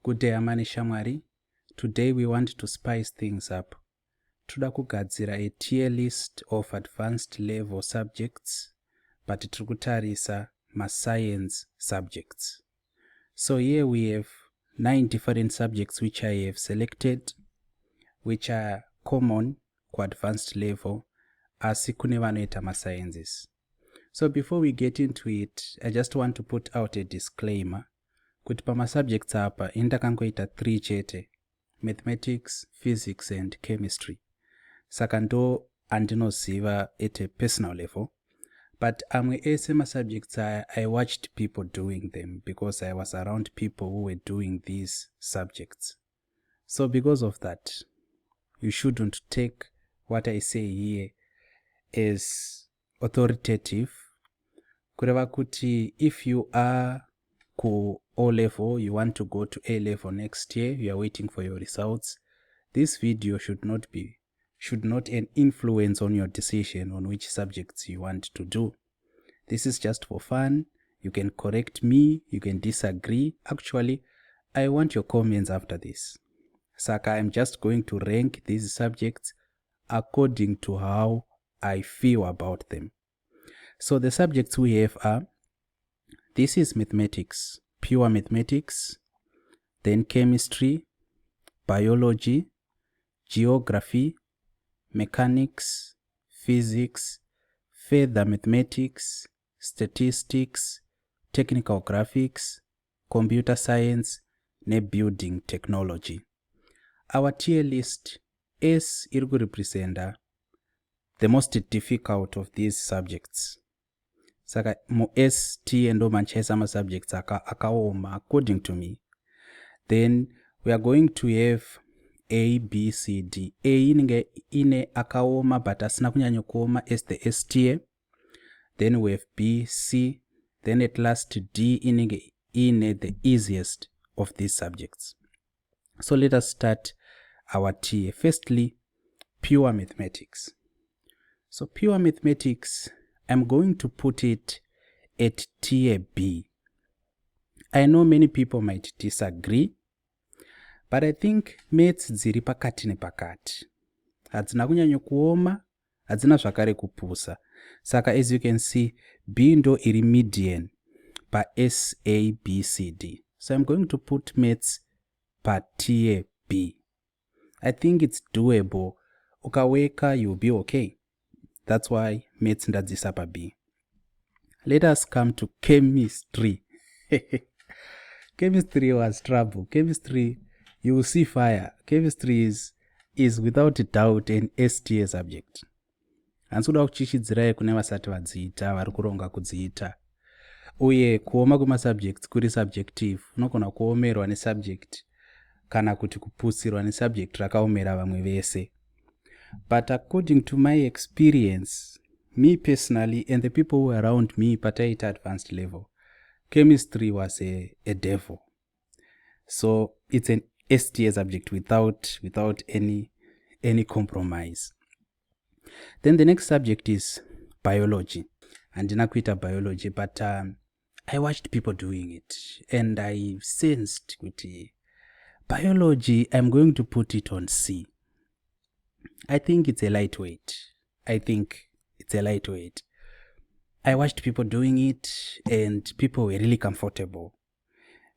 Good day, amani shamwari. Today we want to spice things up. Toda kugadzira a tier list of advanced level subjects, but tikutarisa science subjects. So here we have 9 different subjects which I have selected, which are common for advanced level, asi kune vanoita sciences. So before we get into it, I just want to put out a disclaimer. Kuti pama subjects apa indakangoita 3 chete: mathematics, physics and chemistry. Saka ndo andinoziva at a personal level, but amwe ese ma subjects I watched people doing them because I was around people who were doing these subjects. So because of that, you shouldn't take what I say here as authoritative. Kureva kuti if you are ku O level, you want to go to A level next year, you are waiting for your results, this video should not an influence on your decision on which subjects you want to do. This is just for fun. You can correct me, you can disagree. Actually, I want your comments after this. Saka, I'm just going to rank these subjects according to how I feel about them. So the subjects we have are, this is mathematics, pure mathematics, then chemistry, biology, geography, mechanics, physics, further mathematics, statistics, technical graphics, computer science, ne building technology. Our tier list is representa the most difficult of these subjects. Saka mo ST endo manchesa ma subjects akaoma according to me. Then we are going to have A, B, C, D. A ine akaoma but asina kunyanya kuoma as the S tier. Then we have B, C. Then at last D ine the easiest of these subjects. So let us start our tier. Firstly, pure mathematics. So pure mathematics, I'm going to put it at tier B. I know many people might disagree, but I think maths dziri pakati nepakati. Hadzina kunyanya kuoma, hadzina zvakare kupusa. Saka as you can see, B ndo iri median pa S, A, B, C, D. So I'm going to put maths pa tier B. I think it's doable. Ukaweka, you'll be okay. That's why maths ndadzisa pa B. Let us come to chemistry. Chemistry was trouble. Chemistry, you will see fire. Chemistry is without doubt an S tier subject. Hansuda kuchishidzirai kune vasati vadziita, vari kuronga kudziita. Uye kuoma kuma subjects kuri subjective. Unogona kuomerwa ne subject kana kuti kupusirwa ne subject rakaomera vamwe vese. But according to my experience, me personally and the people who were around me at advanced level, chemistry was a devil. So it's an S tier subject without any compromise. Then the next subject is biology. And ndinakuita biology, but I watched people doing it and I sensed kuti biology, I'm going to put it on C. I think it's a lightweight. I watched people doing it and people were really comfortable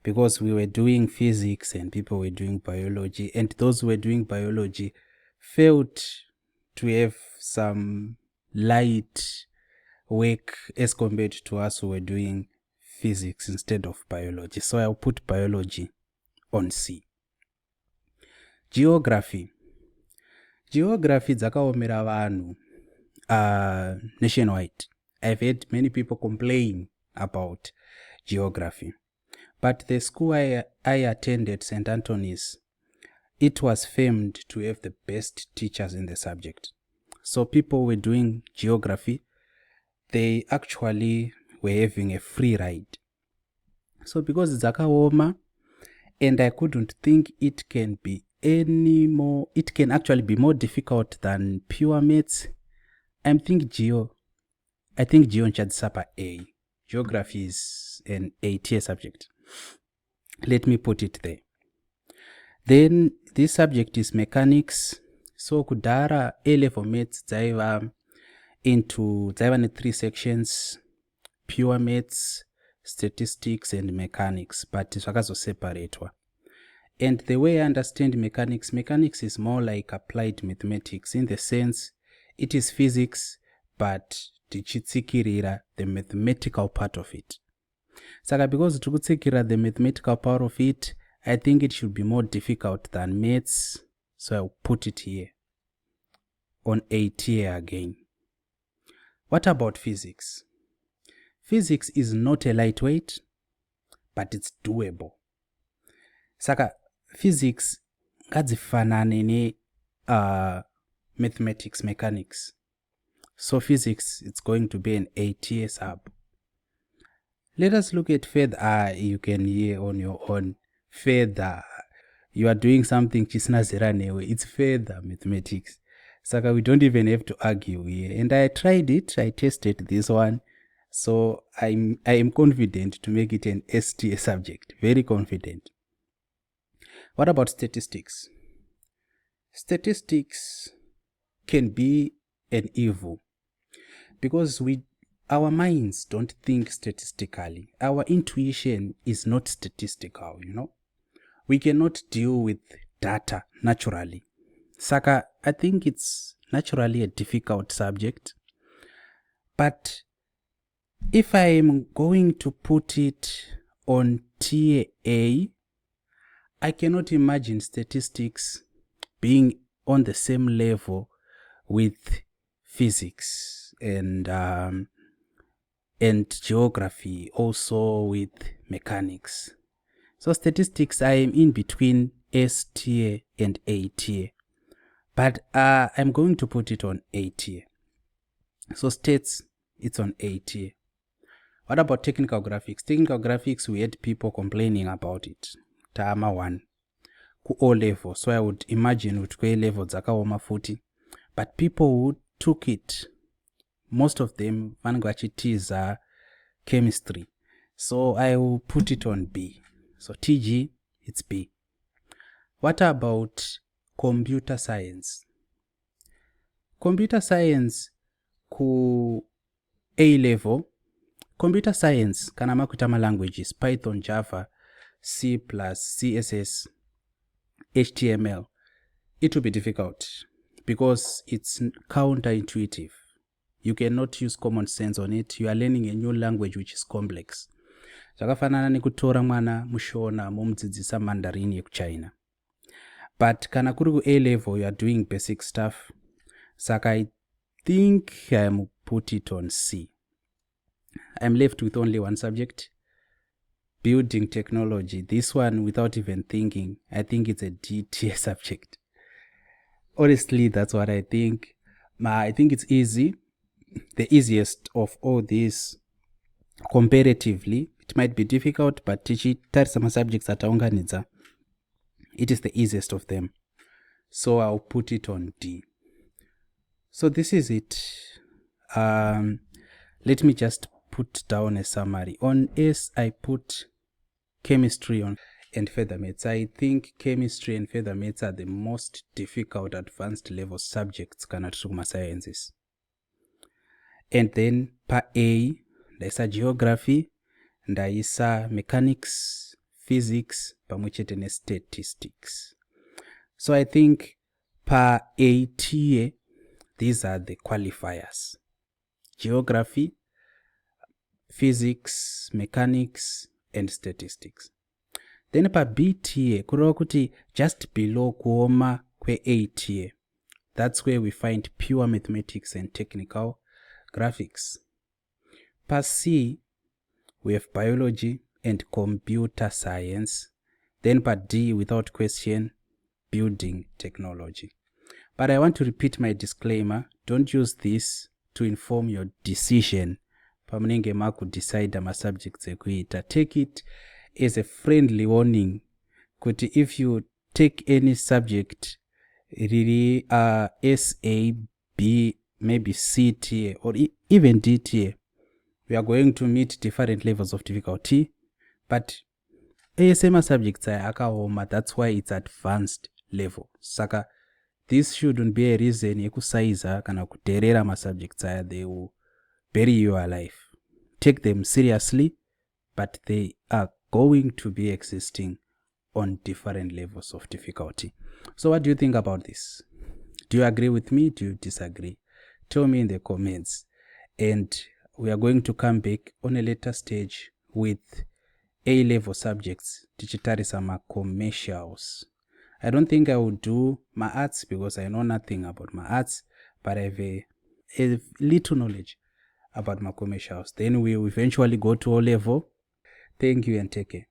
because we were doing physics and people were doing biology, and those who were doing biology felt to have some light work as compared to us who were doing physics instead of biology. So I'll put biology on C. Geography dzakaomera vanhu nationwide. I've heard many people complain about geography. But the school I attended, St. Anthony's, it was famed to have the best teachers in the subject. So people were doing geography, they actually were having a free ride. So because it's dzakaoma, and I couldn't think it can actually be more difficult than pure maths, I think Geo nchadzisa pa A. Geography is an A tier subject. Let me put it there. Then this subject is mechanics. So kudhara A-level maths dzaiva ne 3 sections: pure maths, statistics and mechanics, but zvakazoseparatwa. And the way I understand mechanics is more like applied mathematics, in the sense it is physics but tichitsikirira the mathematical part of it. Saka because tikutsikirira the mathematical part of it, I think it should be more difficult than maths, so I'll put it here on A tier again. What about physics? Physics is not a lightweight, but it's doable. Saka physics ngadzifanane ne mathematics, mechanics. So physics, it's going to be an A tier sub. Let us look at further. You can hear on your own. Further, you are doing something chisina zera newe. It's further mathematics. Saka we don't even have to argue here. And I tried it. I tested this one. So I am confident to make it an STA subject. Very confident. What about statistics? Statistics can be an evil because our minds don't think statistically. Our intuition is not statistical, We cannot deal with data naturally. Saka, I think it's naturally a difficult subject. But if I am going to put it on tier A, I cannot imagine statistics being on the same level with physics and geography, also with mechanics. So statistics, I am in between S tier and A tier. But I'm going to put it on A tier. So stats, it's on A tier. What about technical graphics? Technical graphics, we had people complaining about it. Tama 1. Ku O level. So I would imagine with A level dzakaoma futi. But people who took it, most of them vanenge chemistry. So I will put it on B. So TG, it's B. What about computer science? Computer science ku A level. Computer science kana makutama languages: Python, Java, C++, CSS, HTML. It will be difficult because it's counterintuitive. You cannot use common sense on it. You are learning a new language which is complex. Zvakafanana nekutora mwana mushona mumudzidzisa Mandarin yekuChina. But kana kuri ku A level, you are doing basic stuff. Saka I think I'm put it on C. I'm left with only one subject, building technology. This one, without even thinking, I think it's a D tier subject. Honestly, that's what I think. I think it's easy. The easiest of all these comparatively. It might be difficult, but tichitarisa subjects ataunganidza, it is the easiest of them. So I'll put it on D. So this is it. Let me just put down a summary. On S, I put chemistry and further maths. I think chemistry and further maths are the most difficult advanced level subjects kana tiri sciences. And then pa A, ndaisa geography, ndaisa mechanics, physics, pamwechete ne statistics. So I think pa A tier, these are the qualifiers: geography, physics, mechanics, and statistics. Then pa B tier, kureva kuti just below kuoma kwe A tier, that's where we find pure mathematics and technical graphics. Pa C, we have biology and computer science. Then pa D, without question, building technology. But I want to repeat my disclaimer. Don't use this to inform your decision. Pamunenge maku decide ma subjects ekuita. Take it as a friendly warning. Kuti if you take any subject, really S, A, B, maybe C tier, or even D tier, we are going to meet different levels of difficulty. But ese masubjects aya akaoma, that's why it's advanced level. Saka this shouldn't be a reason yekusaiza kana kuterera masubjects aya. They will bury you alive. Take them seriously, but they are going to be existing on different levels of difficulty. So what do you think about this? Do you agree with me? Do you disagree? Tell me in the comments. And we are going to come back on a later stage with A-level subjects, tichitarisa ma commercials. I don't think I will do my arts because I know nothing about my arts, but I have a little knowledge about my commercials. Then we will eventually go to O-level. Thank you and take care.